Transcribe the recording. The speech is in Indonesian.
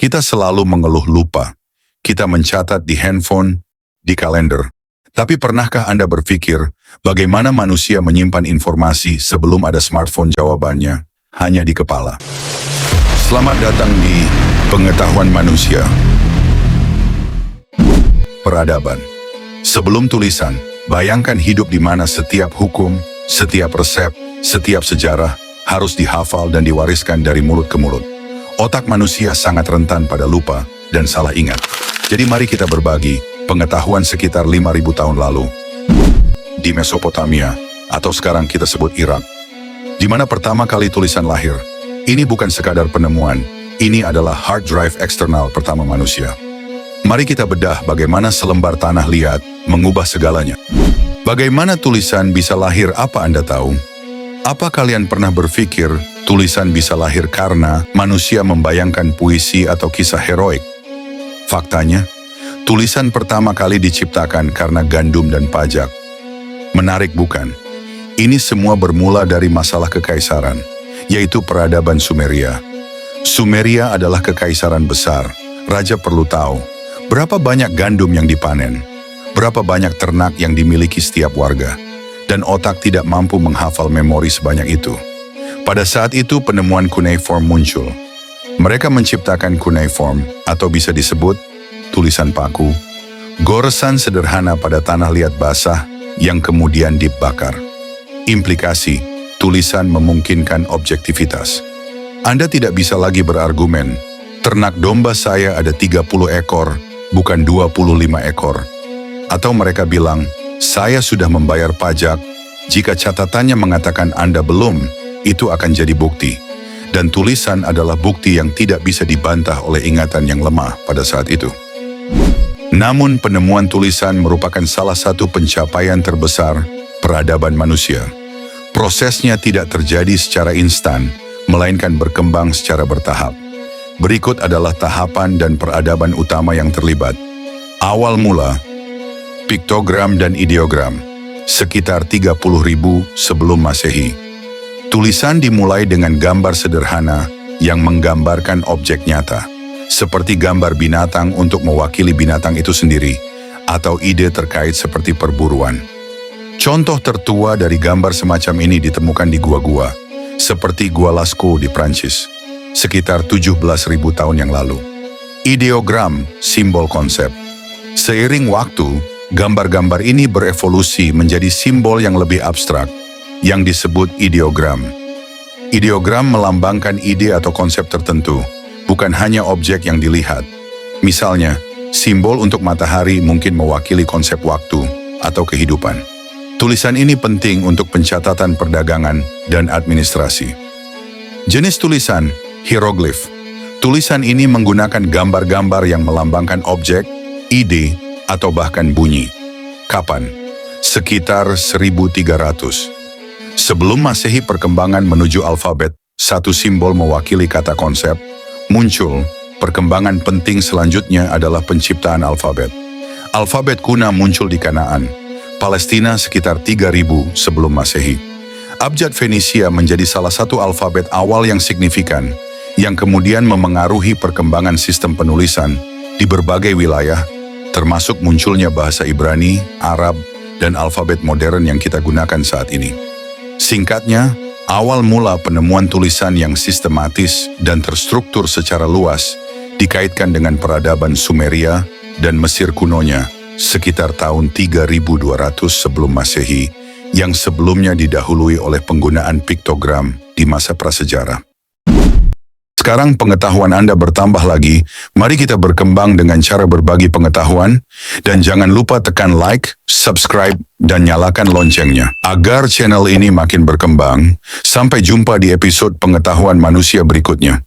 Kita selalu mengeluh lupa. Kita mencatat di handphone, di kalender. Tapi pernahkah Anda berpikir bagaimana manusia menyimpan informasi sebelum ada smartphone? Jawabannya hanya di kepala. Selamat datang di Pengetahuan Manusia. Peradaban. Sebelum tulisan, bayangkan hidup di mana setiap hukum, setiap resep, setiap sejarah harus dihafal dan diwariskan dari mulut ke mulut. Otak manusia sangat rentan pada lupa dan salah ingat. Jadi mari kita berbagi pengetahuan sekitar 5.000 tahun lalu. Di Mesopotamia, atau sekarang kita sebut Irak, di mana pertama kali tulisan lahir. Ini bukan sekadar penemuan, ini adalah hard drive eksternal pertama manusia. Mari kita bedah bagaimana selembar tanah liat mengubah segalanya. Bagaimana tulisan bisa lahir, apa Anda tahu? Apa kalian pernah berpikir tulisan bisa lahir karena manusia membayangkan puisi atau kisah heroik? Faktanya, tulisan pertama kali diciptakan karena gandum dan pajak. Menarik bukan? Ini semua bermula dari masalah kekaisaran, yaitu peradaban Sumeria. Sumeria adalah kekaisaran besar. Raja perlu tahu berapa banyak gandum yang dipanen, berapa banyak ternak yang dimiliki setiap warga, dan otak tidak mampu menghafal memori sebanyak itu. Pada saat itu penemuan cuneiform muncul. Mereka menciptakan cuneiform, atau bisa disebut tulisan paku, goresan sederhana pada tanah liat basah yang kemudian dibakar. Implikasi, tulisan memungkinkan objektivitas. Anda tidak bisa lagi berargumen, ternak domba saya ada 30 ekor, bukan 25 ekor. Atau mereka bilang, saya sudah membayar pajak, jika catatannya mengatakan Anda belum, itu akan jadi bukti. Dan tulisan adalah bukti yang tidak bisa dibantah oleh ingatan yang lemah pada saat itu. Namun penemuan tulisan merupakan salah satu pencapaian terbesar peradaban manusia. Prosesnya tidak terjadi secara instan, melainkan berkembang secara bertahap. Berikut adalah tahapan dan peradaban utama yang terlibat. Awal mula, piktogram dan ideogram, sekitar 30.000 sebelum Masehi. Tulisan dimulai dengan gambar sederhana yang menggambarkan objek nyata, seperti gambar binatang untuk mewakili binatang itu sendiri, atau ide terkait seperti perburuan. Contoh tertua dari gambar semacam ini ditemukan di gua-gua, seperti Gua Lascaux di Prancis, sekitar 17.000 tahun yang lalu. Ideogram, simbol konsep. Seiring waktu, gambar-gambar ini berevolusi menjadi simbol yang lebih abstrak, yang disebut ideogram. Ideogram melambangkan ide atau konsep tertentu, bukan hanya objek yang dilihat. Misalnya, simbol untuk matahari mungkin mewakili konsep waktu atau kehidupan. Tulisan ini penting untuk pencatatan perdagangan dan administrasi. Jenis tulisan, hieroglif. Tulisan ini menggunakan gambar-gambar yang melambangkan objek, ide, atau bahkan bunyi. Kapan? Sekitar 1300. Sebelum Masehi, perkembangan menuju alfabet, satu simbol mewakili kata konsep, muncul. Perkembangan penting selanjutnya adalah penciptaan alfabet. Alfabet kuno muncul di Kanaan, Palestina sekitar 3000 sebelum Masehi. Abjad Fenisia menjadi salah satu alfabet awal yang signifikan, yang kemudian memengaruhi perkembangan sistem penulisan di berbagai wilayah, termasuk munculnya bahasa Ibrani, Arab, dan alfabet modern yang kita gunakan saat ini. Singkatnya, awal mula penemuan tulisan yang sistematis dan terstruktur secara luas dikaitkan dengan peradaban Sumeria dan Mesir kunonya sekitar tahun 3200 sebelum Masehi, yang sebelumnya didahului oleh penggunaan piktogram di masa prasejarah. Sekarang pengetahuan Anda bertambah lagi, mari kita berkembang dengan cara berbagi pengetahuan, dan jangan lupa tekan like, subscribe, dan nyalakan loncengnya, agar channel ini makin berkembang. Sampai jumpa di episode Pengetahuan Manusia berikutnya.